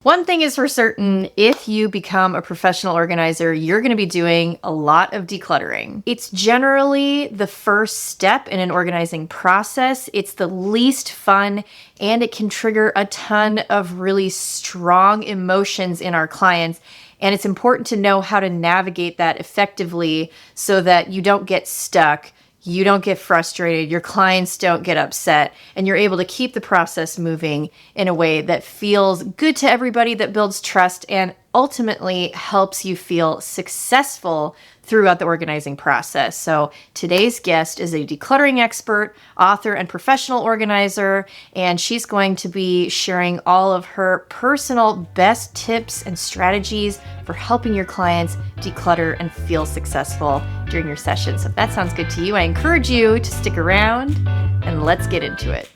One thing is for certain, if you become a professional organizer, you're going to be doing a lot of decluttering. It's generally the first step in an organizing process. It's the least fun, and it can trigger a ton of really strong emotions in our clients. And it's important to know how to navigate that effectively so that you don't get stuck. You don't get frustrated, your clients don't get upset, and you're able to keep the process moving in a way that feels good to everybody, that builds trust, and ultimately helps you feel successful throughout the organizing process. So today's guest is a decluttering expert, author, and professional organizer, and she's going to be sharing all of her personal best tips and strategies for helping your clients declutter and feel successful during your session. So if that sounds good to you, I encourage you to stick around and let's get into it.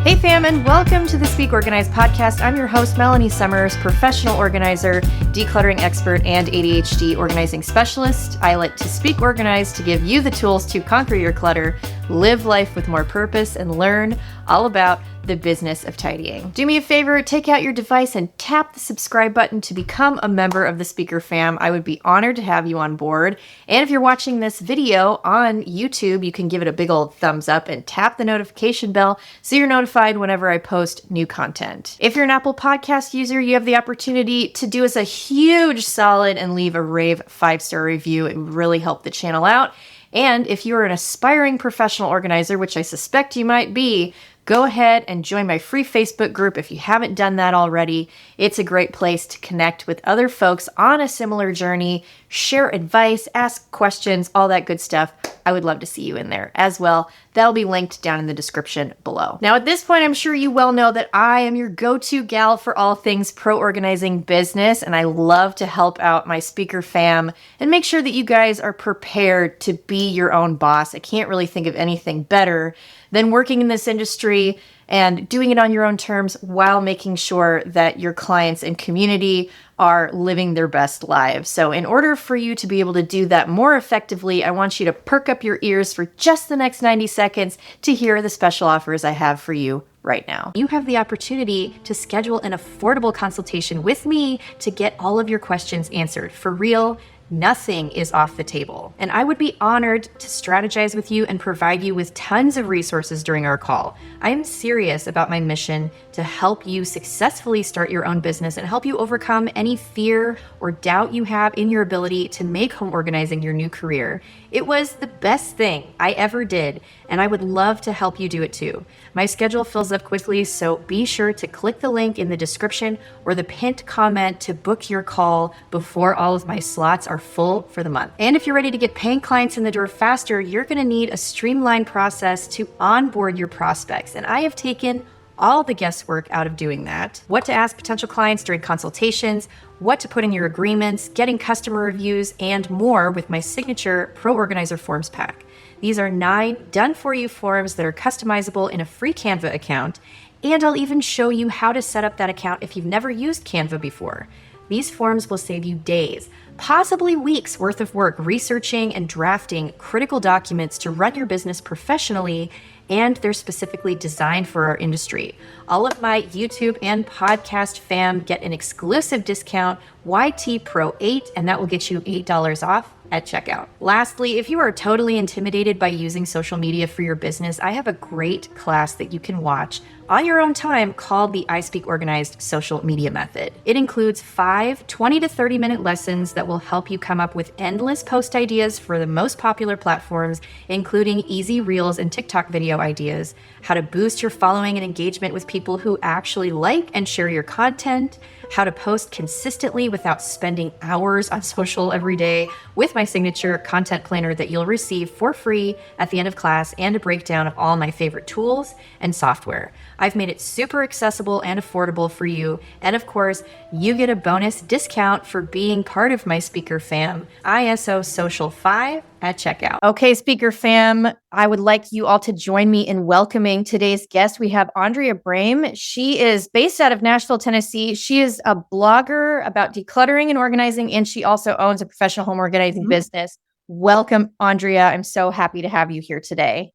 Hey fam, and welcome to the Speak Organized podcast. I'm your host, Melanie Summers, professional organizer, decluttering expert, and ADHD organizing specialist. I like to speak organized to give you the tools to conquer your clutter, live life with more purpose, and learn all about the business of tidying. Do me a favor, take out your device and tap the subscribe button to become a member of the Speaker Fam. I would be honored to have you on board. And if you're watching this video on YouTube, you can give it a big old thumbs up and tap the notification bell so you're notified whenever I post new content. If you're an Apple Podcast user, you have the opportunity to do us a huge solid and leave a rave 5-star review. It would really help the channel out. And if you're an aspiring professional organizer, which I suspect you might be, go ahead and join my free Facebook group if you haven't done that already. It's a great place to connect with other folks on a similar journey, share advice, ask questions, all that good stuff. I would love to see you in there as well. That'll be linked down in the description below. Now, at this point, I'm sure you well know that I am your go-to gal for all things pro-organizing business, and I love to help out my speaker fam and make sure that you guys are prepared to be your own boss. I can't really think of anything better than working in this industry and doing it on your own terms while making sure that your clients and community are living their best lives. So in order for you to be able to do that more effectively, I want you to perk up your ears for just the next 90 seconds to hear the special offers I have for you right now. You have the opportunity to schedule an affordable consultation with me to get all of your questions answered. For real, nothing is off the table. And I would be honored to strategize with you and provide you with tons of resources during our call. I am serious about my mission to help you successfully start your own business and help you overcome any fear or doubt you have in your ability to make home organizing your new career. It was the best thing I ever did, and I would love to help you do it too. My schedule fills up quickly, so be sure to click the link in the description or the pinned comment to book your call before all of my slots are full for the month. And if you're ready to get paying clients in the door faster, you're going to need a streamlined process to onboard your prospects. And I have taken all the guesswork out of doing that. What to ask potential clients during consultations, what to put in your agreements, getting customer reviews, and more with my signature Pro Organizer Forms pack. These are 9 done-for-you forms that are customizable in a free Canva account, and I'll even show you how to set up that account if you've never used Canva before. These forms will save you days, possibly weeks worth of work researching and drafting critical documents to run your business professionally, and they're specifically designed for our industry. All of my YouTube and podcast fam get an exclusive discount, YT Pro 8, and that will get you $8 off at checkout. Lastly, if you are totally intimidated by using social media for your business, I have a great class that you can watch on your own time called the I Speak Organized Social Media Method. It includes 5 20 to 30 minute lessons that will help you come up with endless post ideas for the most popular platforms, including easy reels and TikTok video ideas, how to boost your following and engagement with people who actually like and share your content, how to post consistently without spending hours on social every day with my signature content planner that you'll receive for free at the end of class, and a breakdown of all my favorite tools and software. I've made it super accessible and affordable for you. And of course, you get a bonus discount for being part of my speaker fam, ISO Social 5 at checkout. Okay, speaker fam, I would like you all to join me in welcoming today's guest. We have Andrea Brame. She is based out of Nashville, Tennessee. She is a blogger about decluttering and organizing, and she also owns a professional home organizing business. Welcome, Andrea. I'm so happy to have you here today.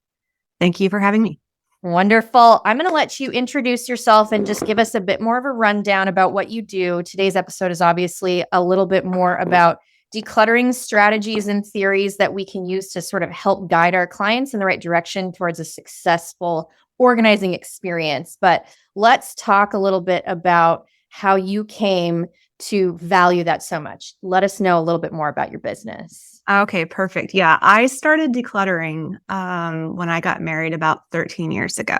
Thank you for having me. Wonderful. I'm going to let you introduce yourself and just give us a bit more of a rundown about what you do. Today's episode is obviously a little bit more about decluttering strategies and theories that we can use to sort of help guide our clients in the right direction towards a successful organizing experience. But let's talk a little bit about how you came to value that so much. Let us know a little bit more about your business. Okay, perfect. Yeah, I started decluttering when I got married about 13 years ago.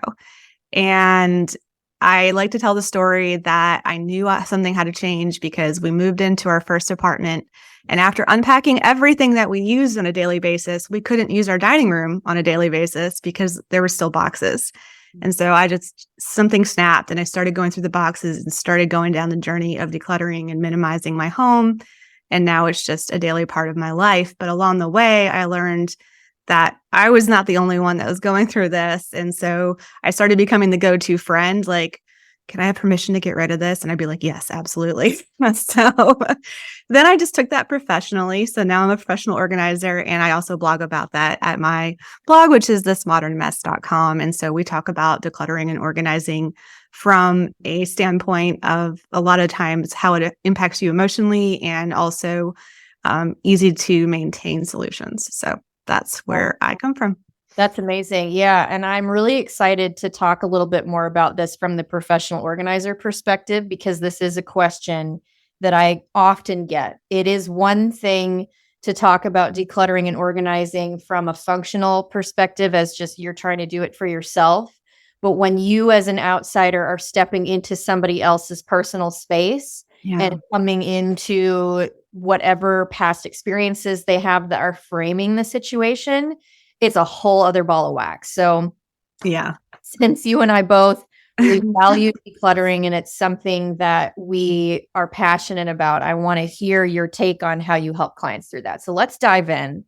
And I like to tell the story that I knew something had to change because we moved into our first apartment. And after unpacking everything that we used on a daily basis, we couldn't use our dining room on a daily basis because there were still boxes. And so something snapped and I started going through the boxes and started going down the journey of decluttering and minimizing my home. And now it's just a daily part of my life. But along the way, I learned that I was not the only one that was going through this. And so I started becoming the go-to friend, like, can I have permission to get rid of this? And I'd be like, yes, absolutely. So then I just took that professionally. So now I'm a professional organizer and I also blog about that at my blog, which is thismodernmess.com. And so we talk about decluttering and organizing from a standpoint of a lot of times how it impacts you emotionally and also easy to maintain solutions. So that's where I come from. That's amazing. Yeah. And I'm really excited to talk a little bit more about this from the professional organizer perspective, because this is a question that I often get. It is one thing to talk about decluttering and organizing from a functional perspective as just you're trying to do it for yourself. But when you as an outsider are stepping into somebody else's personal space and coming into whatever past experiences they have that are framing the situation, it's a whole other ball of wax. So yeah, since you and I both really value decluttering and it's something that we are passionate about, I want to hear your take on how you help clients through that. So let's dive in.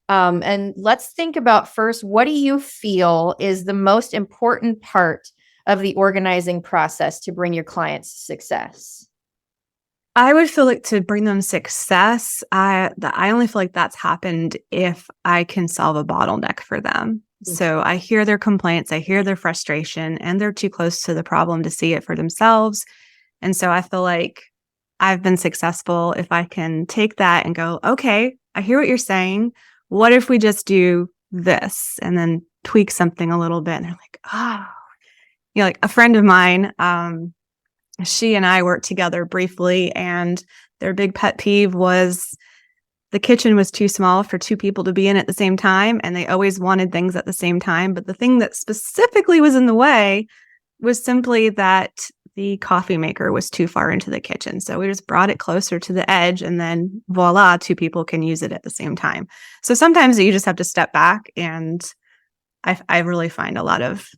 And let's think about first, what do you feel is the most important part of the organizing process to bring your clients success? I would feel like to bring them success, I only feel like that's happened if I can solve a bottleneck for them. Mm-hmm. So I hear their complaints, I hear their frustration, and they're too close to the problem to see it for themselves. And so I feel like I've been successful if I can take that and go, okay, I hear what you're saying. What if we just do this and then tweak something a little bit? And they're like, oh, like a friend of mine, she and I worked together briefly, and their big pet peeve was the kitchen was too small for two people to be in at the same time, and they always wanted things at the same time. But the thing that specifically was in the way was simply that the coffee maker was too far into the kitchen. So we just brought it closer to the edge, and then voila, two people can use it at the same time. So sometimes you just have to step back, and I really find a lot of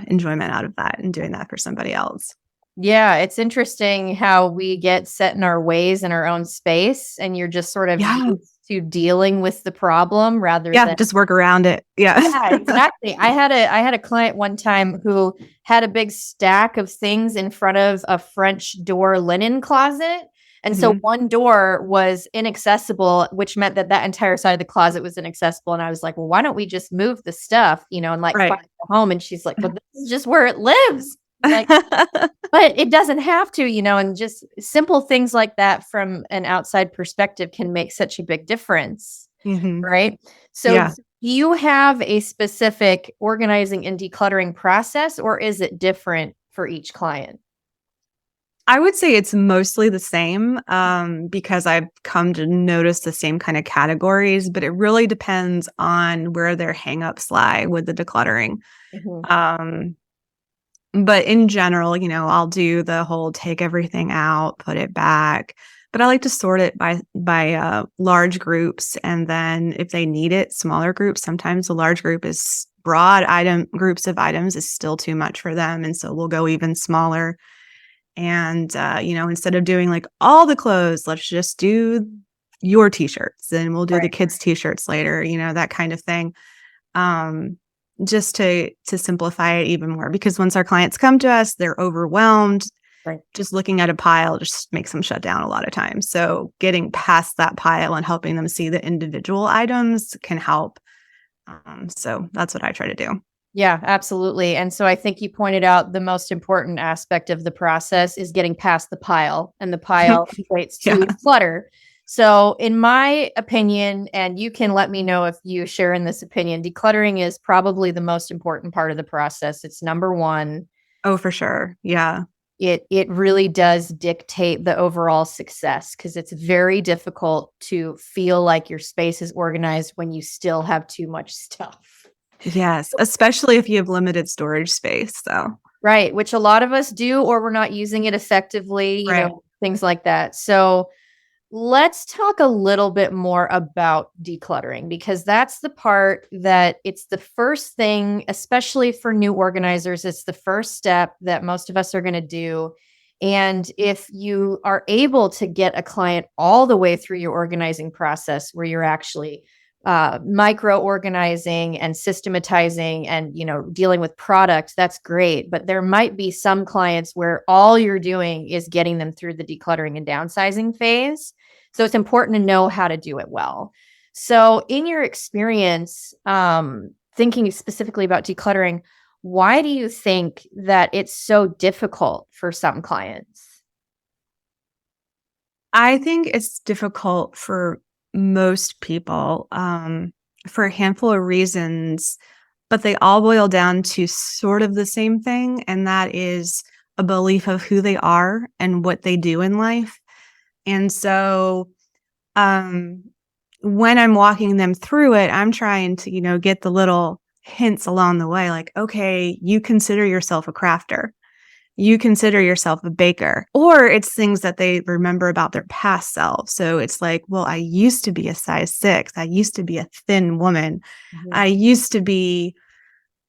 enjoyment out of that and doing that for somebody else. Yeah, it's interesting how we get set in our ways in our own space, and you're just sort of used to dealing with the problem rather than just work around it. Yeah, exactly. I had a client one time who had a big stack of things in front of a French door linen closet. And so one door was inaccessible, which meant that entire side of the closet was inaccessible. And I was like, well, why don't we just move the stuff, and find a home? And she's like, but this is just where it lives. Like, but it doesn't have to, and just simple things like that from an outside perspective can make such a big difference. Right. So do you have a specific organizing and decluttering process, or is it different for each client? I would say it's mostly the same because I've come to notice the same kind of categories, but it really depends on where their hangups lie with the decluttering. But in general, I'll do the whole take everything out, put it back. But I like to sort it by large groups. And then if they need it, smaller groups. Sometimes a large group is groups of items is still too much for them. And so we'll go even smaller. And, instead of doing like all the clothes, let's just do your t-shirts and we'll do the kids' t-shirts later, that kind of thing. Just to simplify it even more, because once our clients come to us, they're overwhelmed. Just looking at a pile just makes them shut down a lot of times. So getting past that pile and helping them see the individual items can help. So that's what I try to do. Yeah, absolutely. And so I think you pointed out the most important aspect of the process is getting past the pile, and the pile equates to Yeah. clutter. So, in my opinion, and you can let me know if you share in this opinion, decluttering is probably the most important part of the process. It's number one. Oh, for sure. Yeah. It really does dictate the overall success, because it's very difficult to feel like your space is organized when you still have too much stuff. Yes. Especially if you have limited storage space. So, Right, which a lot of us do, or we're not using it effectively, right. things like that. So let's talk a little bit more about decluttering, because that's the part that it's the first thing, especially for new organizers. It's the first step that most of us are going to do. And if you are able to get a client all the way through your organizing process, where you're actually micro organizing and systematizing and dealing with product, that's great. But there might be some clients where all you're doing is getting them through the decluttering and downsizing phase. So it's important to know how to do it well. So in your experience, thinking specifically about decluttering, why do you think that it's so difficult for some clients? I think it's difficult for most people, for a handful of reasons, but they all boil down to sort of the same thing, and that is a belief of who they are and what they do in life. And so, um, when I'm walking them through it, I'm trying to, get the little hints along the way, like, okay, you consider yourself a crafter. You consider yourself a baker, or it's things that they remember about their past self. So it's like, well, I used to be a size 6. I used to be a thin woman. Mhm. I used to be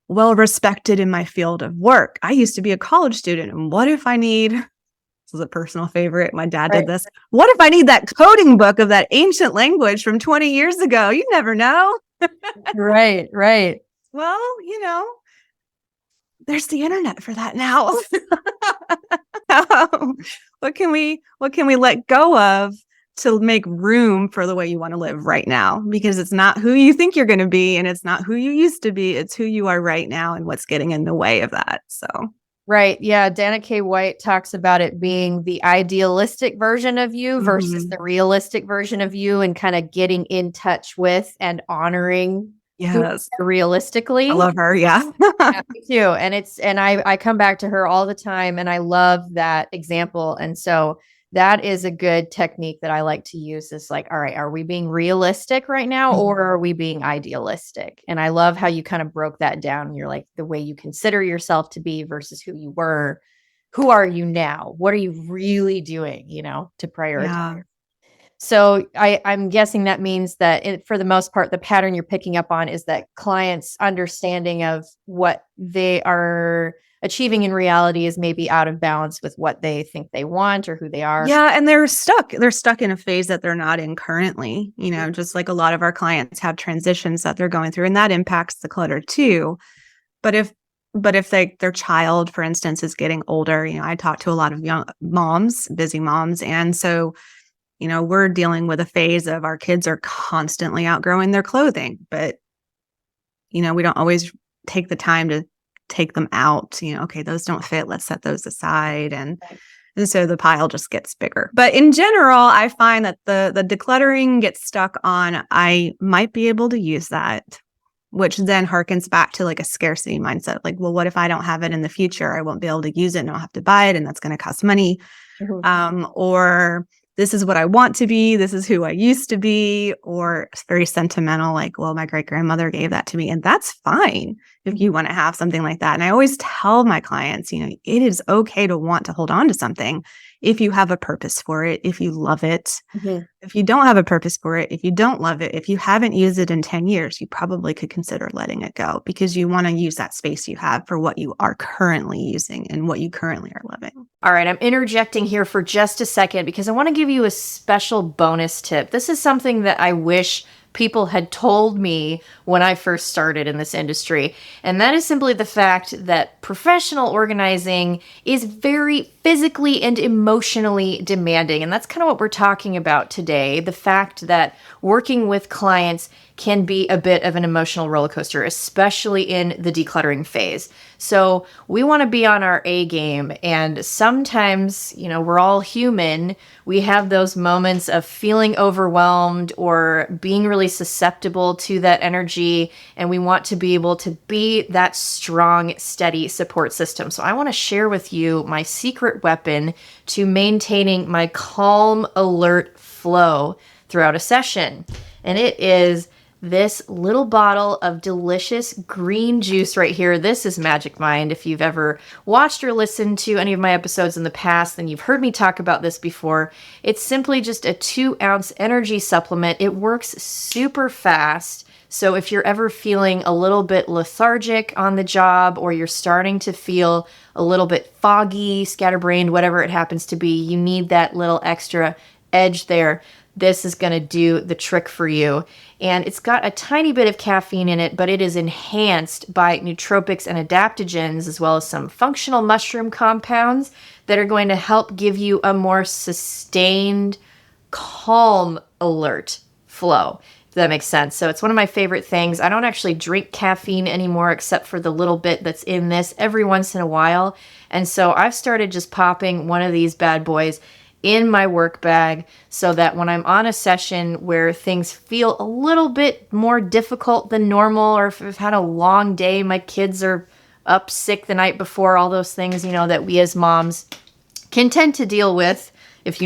well respected in my field of work. I used to be a college student. And what if I need, this is a personal favorite, my dad Right, did this. What if I need that coding book of that ancient language from 20 years ago? You never know. right, right. Well, there's the internet for that now. What can we let go of to make room for the way you want to live right now? Because it's not who you think you're going to be, and it's not who you used to be. It's who you are right now and what's getting in the way of that. So, Right. Yeah. Dana K. White talks about it being the idealistic version of you versus the realistic version of you, and kind of getting in touch with and honoring who you yes, are realistically. I love her. Yeah. Yeah, me too. And I come back to her all the time, and I love that example. And so that is a good technique that I like to use, is like, all right, are we being realistic right now, or are we being idealistic? And I love how you kind of broke that down. You're like, the way you consider yourself to be versus who you were. Who are you now? What are you really doing, to prioritize? Yeah. So I'm guessing that means that for the most part, the pattern you're picking up on is that clients' understanding of what they are achieving in reality is maybe out of balance with what they think they want or who they are. Yeah, and they're stuck. They're stuck in a phase that they're not in currently. Just like a lot of our clients have transitions that they're going through, and that impacts the clutter too. But if their child, for instance, is getting older, I talk to a lot of young moms, busy moms, and so we're dealing with a phase of our kids are constantly outgrowing their clothing, but we don't always take the time to take them out. Okay, those don't fit. Let's set those aside, and so the pile just gets bigger. But in general, I find that the decluttering gets stuck on, I might be able to use that, which then harkens back to like a scarcity mindset. Like, well, what if I don't have it in the future? I won't be able to use it and I'll have to buy it, and that's going to cost money. Or this is what I want to be. This is who I used to be. Or it's very sentimental, like, well, my great grandmother gave that to me. And that's fine if you want to have something like that. And I always tell my clients, it is okay to want to hold on to something if you have a purpose for it, if you love it. Mhm. If you don't have a purpose for it, if you don't love it, if you haven't used it in 10 years, you probably could consider letting it go, because you want to use that space you have for what you are currently using and what you currently are loving. All right, I'm interjecting here for just a second because I want to give you a special bonus tip. This is something that I wish people had told me when I first started in this industry. And that is simply the fact that professional organizing is very physically and emotionally demanding. And that's kind of what we're talking about today. The fact that working with clients can be a bit of an emotional roller coaster, especially in the decluttering phase. So we want to be on our A game. And sometimes, we're all human. We have those moments of feeling overwhelmed or being really susceptible to that energy. And we want to be able to be that strong, steady support system. So I want to share with you my secret weapon to maintaining my calm, alert flow throughout a session. And it is this little bottle of delicious green juice right here. This is Magic Mind. If you've ever watched or listened to any of my episodes in the past, then you've heard me talk about this before. It's simply just a 2-ounce energy supplement. It works super fast. So if you're ever feeling a little bit lethargic on the job, or you're starting to feel a little bit foggy, scatterbrained, whatever it happens to be, you need that little extra edge there. This is going to do the trick for you. And it's got a tiny bit of caffeine in it, but it is enhanced by nootropics and adaptogens, as well as some functional mushroom compounds that are going to help give you a more sustained, calm, alert flow. If that makes sense. So it's one of my favorite things. I don't actually drink caffeine anymore, except for the little bit that's in this every once in a while. And so I've started just popping one of these bad boys in my work bag, so that when I'm on a session where things feel a little bit more difficult than normal, or if I've had a long day, my kids are up sick the night before, all those things, that we as moms can tend to deal with, if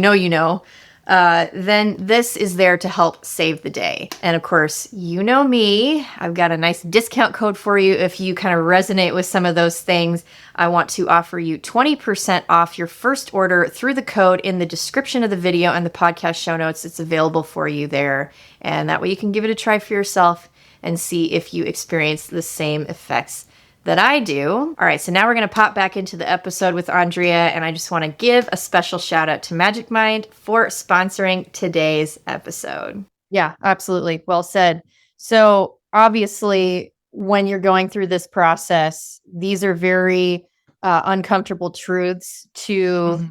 then this is there to help save the day. And of course, me, I've got a nice discount code for you. If you kind of resonate with some of those things, I want to offer you 20% off your first order through the code in the description of the video and the podcast show notes. It's available for you there. And that way you can give it a try for yourself and see if you experience the same effects that I do. All right, so now we're going to pop back into the episode with Andrea, and I just want to give a special shout out to Magic Mind for sponsoring today's episode. Yeah, absolutely. Well said. So obviously, when you're going through this process, these are very uncomfortable truths to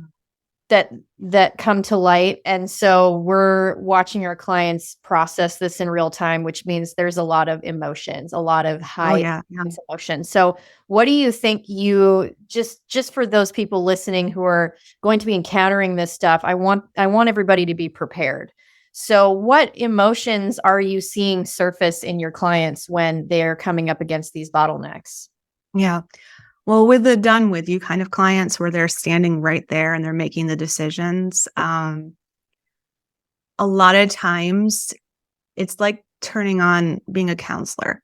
that come to light. And so we're watching our clients process this in real time, which means there's a lot of emotions, a lot of high emotions. So what do you think just for those people listening who are going to be encountering this stuff, I want everybody to be prepared. So what emotions are you seeing surface in your clients when they're coming up against these bottlenecks? Yeah. Well, with the done with you kind of clients where they're standing right there and they're making the decisions, a lot of times it's like turning on being a counselor,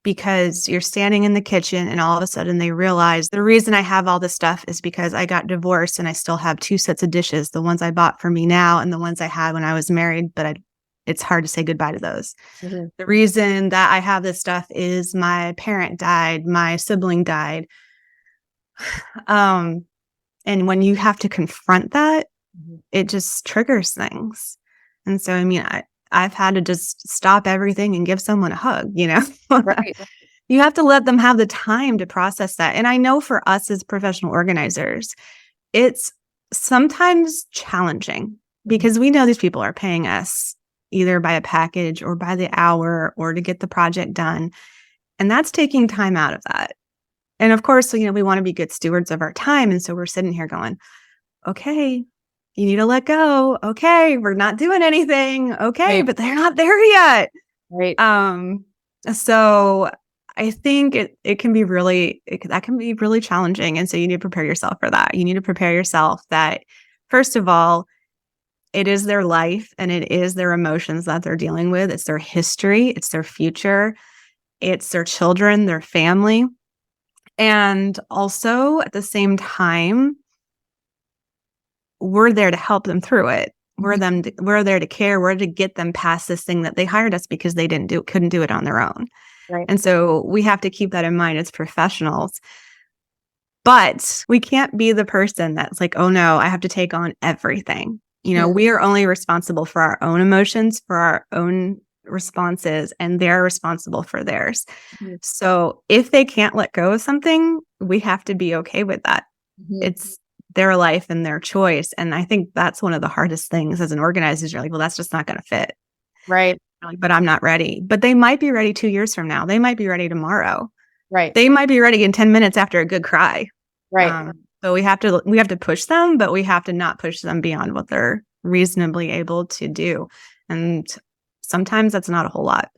because you're standing in the kitchen and all of a sudden they realize the reason I have all this stuff is because I got divorced and I still have 2 sets of dishes, the ones I bought for me now and the ones I had when I was married, but it's hard to say goodbye to those. The reason that I have this stuff is my parent died, my sibling died. And when you have to confront that, it just triggers things. And so, I've had to just stop everything and give someone a hug, Right. You have to let them have the time to process that. And I know for us as professional organizers, it's sometimes challenging because we know these people are paying us either by a package or by the hour or to get the project done. And that's taking time out of that. And of course, we want to be good stewards of our time. And so we're sitting here going, okay, you need to let go. Okay, we're not doing anything. Okay, right. But they're not there yet. Right. So I think it can be that can be really challenging. And so you need to prepare yourself for that. You need to prepare yourself that, first of all, it is their life and it is their emotions that they're dealing with. It's their history. It's their future. It's their children, their family. And also at the same time, we're there to help them through it. We're there to care. We're to get them past this thing that they hired us because they couldn't do it on their own. Right. And so we have to keep that in mind as professionals. But we can't be the person that's like, oh no, I have to take on everything. We are only responsible for our own emotions, for our own responses, and they're responsible for theirs. So if they can't let go of something, we have to be okay with that. It's their life and their choice. And I think that's one of the hardest things as an organizer. You're like, well, that's just not going to fit. Right. But I'm not ready. But they might be ready 2 years from now. They might be ready tomorrow. Right. They might be ready in 10 minutes after a good cry. Right. So we have to push them, but we have to not push them beyond what they're reasonably able to do. And sometimes that's not a whole lot.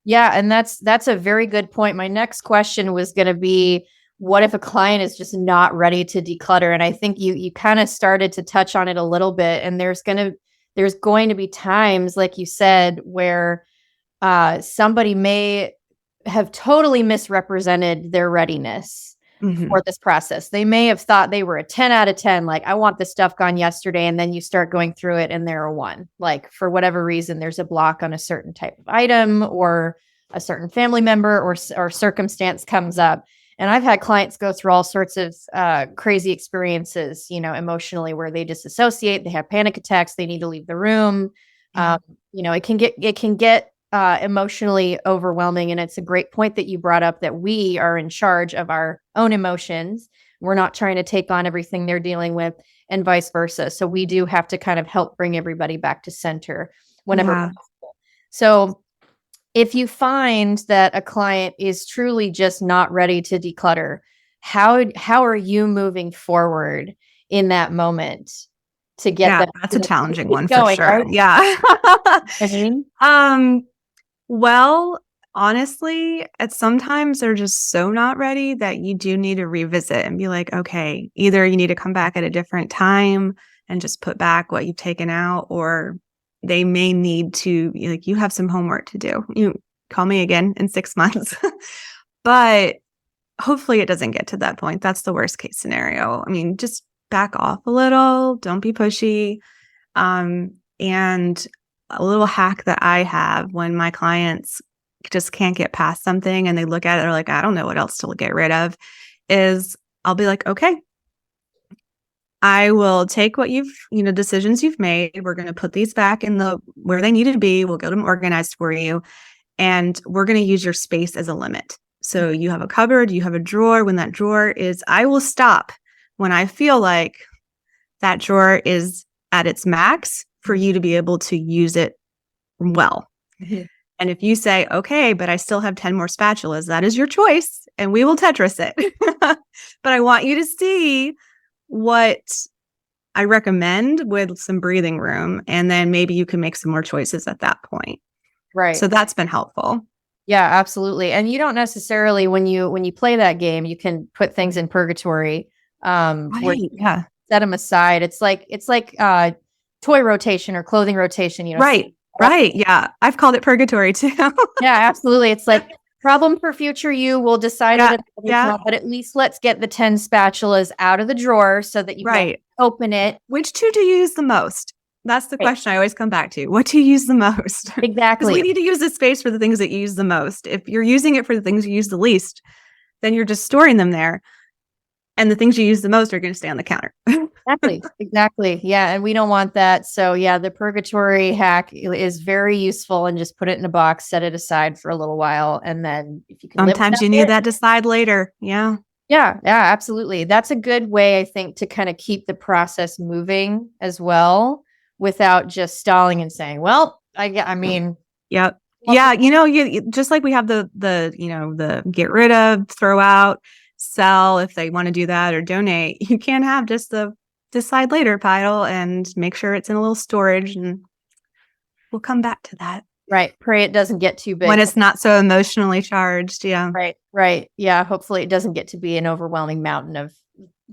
Yeah. And that's a very good point. My next question was going to be, what if a client is just not ready to declutter? And I think you kind of started to touch on it a little bit. And there's going to be times, like you said, where somebody may have totally misrepresented their readiness for this process. They may have thought they were a 10 out of 10, like, I want this stuff gone yesterday. And then you start going through it and they're a 1. Like, for whatever reason, there's a block on a certain type of item, or a certain family member or circumstance comes up. And I've had clients go through all sorts of crazy experiences, emotionally, where they disassociate, they have panic attacks, they need to leave the room. It can get emotionally overwhelming. And it's a great point that you brought up, that we are in charge of our own emotions. We're not trying to take on everything they're dealing with, and vice versa. So we do have to kind of help bring everybody back to center whenever possible. So if you find that a client is truly just not ready to declutter, how are you moving forward in that moment to get them? That's a challenging one going, for sure. right? Yeah. Well, honestly, sometimes they're just so not ready that you do need to revisit and be like, okay, either you need to come back at a different time and just put back what you've taken out, or they may need to, like, you have some homework to do. You call me again in 6 months. But hopefully it doesn't get to that point. That's the worst case scenario. I mean, just back off a little. Don't be pushy. And a little hack that I have when my clients just can't get past something and they look at it, they're like, I don't know what else to get rid of, is I'll be like, okay, I will take what decisions you've made. We're going to put these back in where they need to be. We'll get them organized for you. And we're going to use your space as a limit. So you have a cupboard, you have a drawer. When that drawer is, I will stop when I feel like that drawer is at its max for you to be able to use it well. And if you say, okay, but I still have 10 more spatulas, that is your choice, and we will Tetris it. But I want you to see what I recommend with some breathing room, and then maybe you can make some more choices at that point. Right. So that's been helpful. Yeah, absolutely. And you don't necessarily, when you play that game, you can put things in purgatory. Where you set them aside. It's like toy rotation or clothing rotation. Right. Yeah, I've called it purgatory too. Yeah, absolutely. It's like, problem for future you. We'll decide it time, but at least let's get the 10 spatulas out of the drawer so that you can open it. Which 2 do you use the most? That's the question I always come back to. What do you use the most? Exactly. Because we need to use this space for the things that you use the most. If you're using it for the things you use the least, then you're just storing them there. And the things you use the most are going to stay on the counter. Exactly. Yeah. And we don't want that. So yeah, the purgatory hack is very useful, and just put it in a box, set it aside for a little while. And then if you can, sometimes you need that decide later. Yeah. Yeah, absolutely. That's a good way, I think, to kind of keep the process moving as well, without just stalling and saying, well, I mean. Yep. Yeah. You just like we have the get rid of, throw out, sell if they want to do that, or donate. You can't have just the decide later pile, and make sure it's in a little storage, and we'll come back to that. Right. Pray it doesn't get too big. When it's not so emotionally charged. Yeah. Right. Yeah. Hopefully it doesn't get to be an overwhelming mountain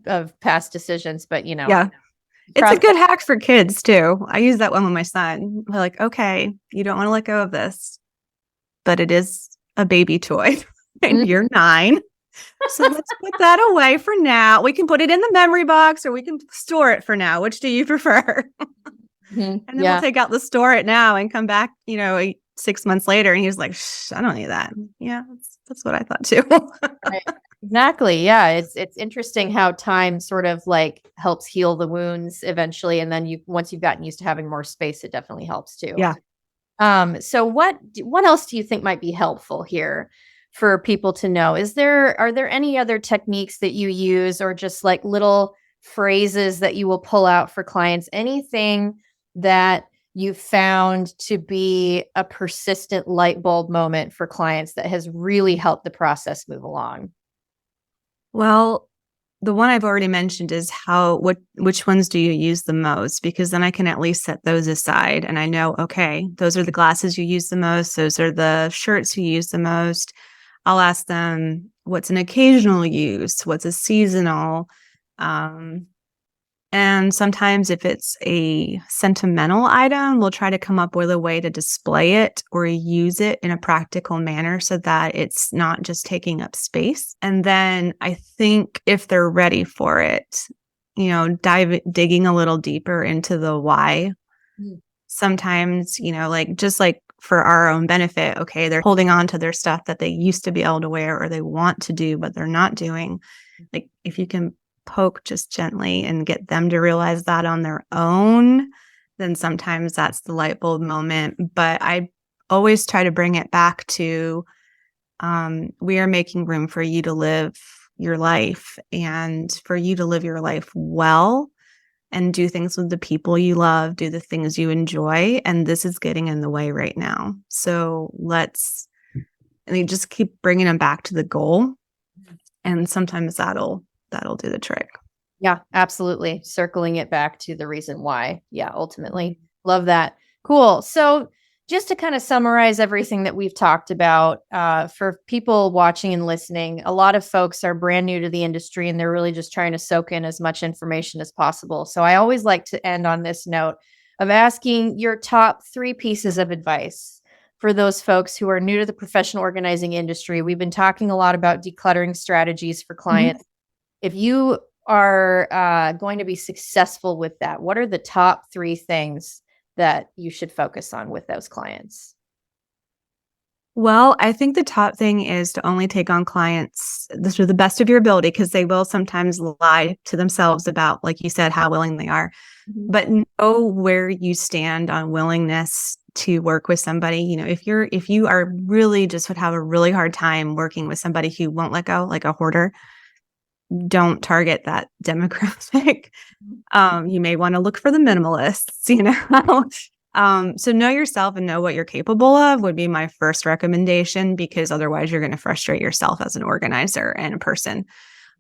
of past decisions, but Yeah. It's a good hack for kids too. I use that one with my son. We're like, okay, you don't want to let go of this, but it is a baby toy and you're 9. So let's put that away for now. We can put it in the memory box, or we can store it for now. Which do you prefer? And then we'll take out the store it now and come back, 6 months later and he was like, Shh, I don't need that. Yeah, that's what I thought too. Right. Exactly. Yeah. It's interesting how time sort of like helps heal the wounds eventually. And then once you've gotten used to having more space, it definitely helps too. Yeah. So what else do you think might be helpful here for people to know? Are there any other techniques that you use, or just like little phrases that you will pull out for clients? Anything that you found to be a persistent light bulb moment for clients that has really helped the process move along? Well, the one I've already mentioned is which ones do you use the most? Because then I can at least set those aside and I know, okay, those are the glasses you use the most. Those are the shirts you use the most. I'll ask them, what's an occasional use? What's a seasonal? And sometimes if it's a sentimental item, we'll try to come up with a way to display it or use it in a practical manner so that it's not just taking up space. And then I think if they're ready for it, digging a little deeper into the why. Sometimes, like just like for our own benefit, okay, they're holding on to their stuff that they used to be able to wear or they want to do, but they're not doing. Like if you can poke just gently and get them to realize that on their own, then sometimes that's the light bulb moment. But I always try to bring it back to we are making room for you to live your life and for you to live your life well and do things with the people you love, do the things you enjoy. And this is getting in the way right now. So and you just keep bringing them back to the goal. And sometimes that'll do the trick. Yeah, absolutely. Circling it back to the reason why. Yeah, ultimately. Love that. Cool. So just to kind of summarize everything that we've talked about, for people watching and listening, a lot of folks are brand new to the industry and they're really just trying to soak in as much information as possible. So I always like to end on this note of asking your top 3 pieces of advice for those folks who are new to the professional organizing industry. We've been talking a lot about decluttering strategies for clients. If you are going to be successful with that, what are the top 3 things that you should focus on with those clients? Well, I think the top thing is to only take on clients to the best of your ability, because they will sometimes lie to themselves about, like you said, how willing they are. But know where you stand on willingness to work with somebody. If you are really just would have a really hard time working with somebody who won't let go, like a hoarder, don't target that demographic. You may want to look for the minimalists, So know yourself and know what you're capable of would be my first recommendation, because otherwise you're going to frustrate yourself as an organizer and a person.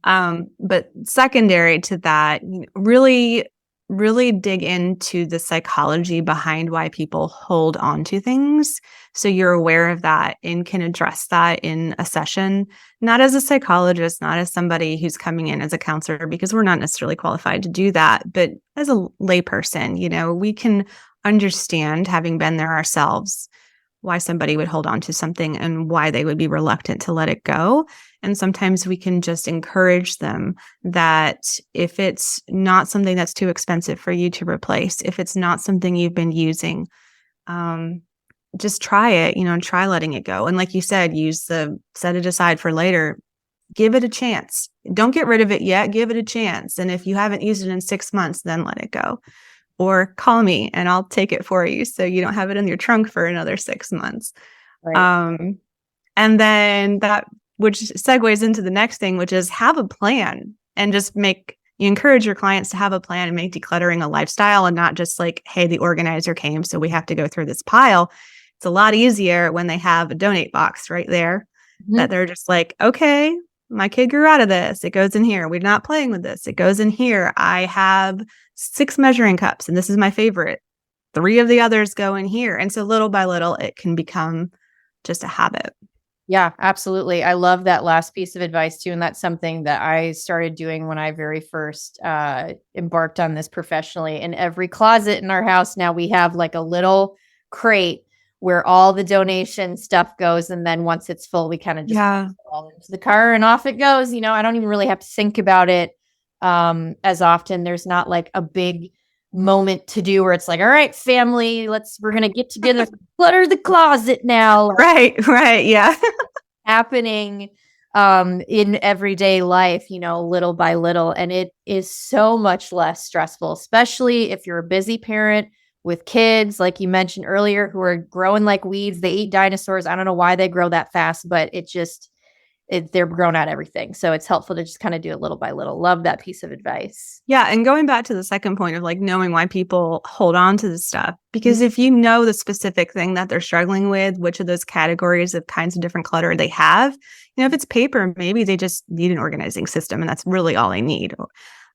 But secondary to that, really, really dig into the psychology behind why people hold on to things. So you're aware of that and can address that in a session, not as a psychologist, not as somebody who's coming in as a counselor, because we're not necessarily qualified to do that, but as a layperson, we can understand, having been there ourselves, why somebody would hold on to something and why they would be reluctant to let it go. And sometimes we can just encourage them that if it's not something that's too expensive for you to replace, if it's not something you've been using, just try it, and try letting it go. And like you said, set it aside for later. Give it a chance. Don't get rid of it yet. Give it a chance. And if you haven't used it in 6 months, then let it go. Or call me and I'll take it for you so you don't have it in your trunk for another 6 months. Right. And then which segues into the next thing, which is have a plan and just you encourage your clients to have a plan and make decluttering a lifestyle and not just like, hey, the organizer came, so we have to go through this pile. It's a lot easier when they have a donate box right there that they're just like, okay, my kid grew out of this. It goes in here. We're not playing with this. It goes in here. I have 6 measuring cups and this is my favorite. 3 of the others go in here. And so little by little, it can become just a habit. Yeah, absolutely. I love that last piece of advice too. And that's something that I started doing when I very first embarked on this professionally. In every closet in our house now, we have like a little crate where all the donation stuff goes. And then once it's full, we kind of just put it all into the car and off it goes. I don't even really have to think about it as often. There's not like a big moment to do where it's like, all right, family, we're going to get together, clutter the closet now. Right. Yeah. Happening in everyday life, little by little. And it is so much less stressful, especially if you're a busy parent with kids, like you mentioned earlier, who are growing like weeds. They eat dinosaurs. I don't know why they grow that fast, but they're grown out everything. So it's helpful to just kind of do it little by little. Love that piece of advice. Yeah. And going back to the second point of like knowing why people hold on to this stuff, because if you know the specific thing that they're struggling with, which of those categories of kinds of different clutter they have, if it's paper, maybe they just need an organizing system and that's really all they need.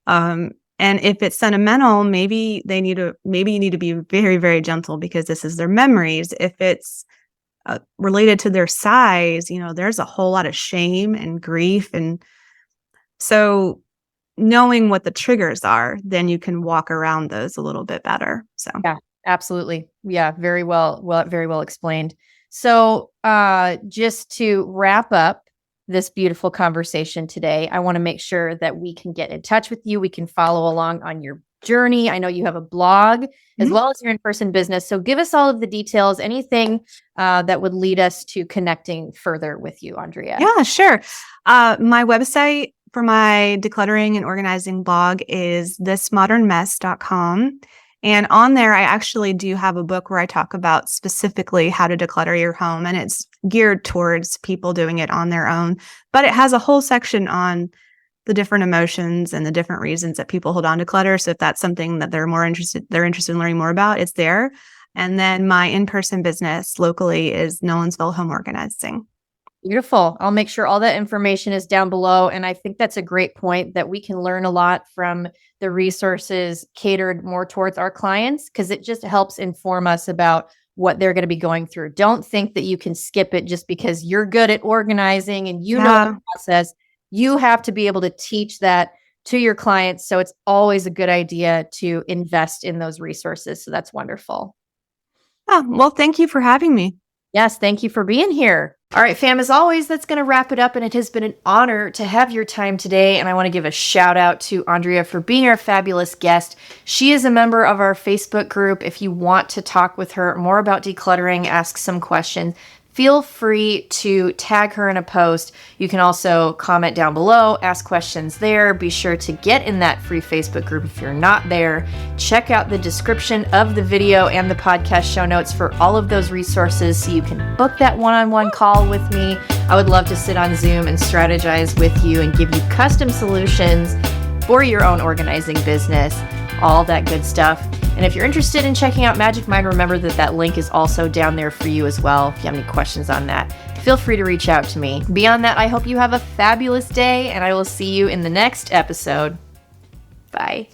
And if it's sentimental, maybe you need to be very, very gentle because this is their memories. If it's related to their size, there's a whole lot of shame and grief. And so knowing what the triggers are, then you can walk around those a little bit better. So yeah, absolutely. Yeah. Very well explained. So just to wrap up this beautiful conversation today, I want to make sure that we can get in touch with you. We can follow along on your journey. I know you have a blog as well as your in-person business. So give us all of the details, anything that would lead us to connecting further with you, Andrea. Yeah, sure. My website for my decluttering and organizing blog is thismodernmess.com. And on there, I actually do have a book where I talk about specifically how to declutter your home. And it's geared towards people doing it on their own. But it has a whole section on the different emotions and the different reasons that people hold on to clutter. So if that's something that they're interested in learning more about, it's there. And then my in-person business locally is Nolensville Home Organizing. Beautiful. I'll make sure all that information is down below. And I think that's a great point that we can learn a lot from the resources catered more towards our clients, because it just helps inform us about what they're going to be going through. Don't think that you can skip it just because you're good at organizing and know the process. You have to be able to teach that to your clients. So it's always a good idea to invest in those resources. So that's wonderful. Oh, well, thank you for having me. Yes, thank you for being here. All right, fam, as always, that's going to wrap it up. And it has been an honor to have your time today. And I want to give a shout out to Andrea for being our fabulous guest. She is a member of our Facebook group. If you want to talk with her more about decluttering, ask some questions, feel free to tag her in a post. You can also comment down below, ask questions there. Be sure to get in that free Facebook group if you're not there. Check out the description of the video and the podcast show notes for all of those resources so you can book that one-on-one call with me. I would love to sit on Zoom and strategize with you and give you custom solutions for your own organizing business, all that good stuff. And if you're interested in checking out Magic Mind, remember that link is also down there for you as well. If you have any questions on that, feel free to reach out to me. Beyond that, I hope you have a fabulous day, and I will see you in the next episode. Bye.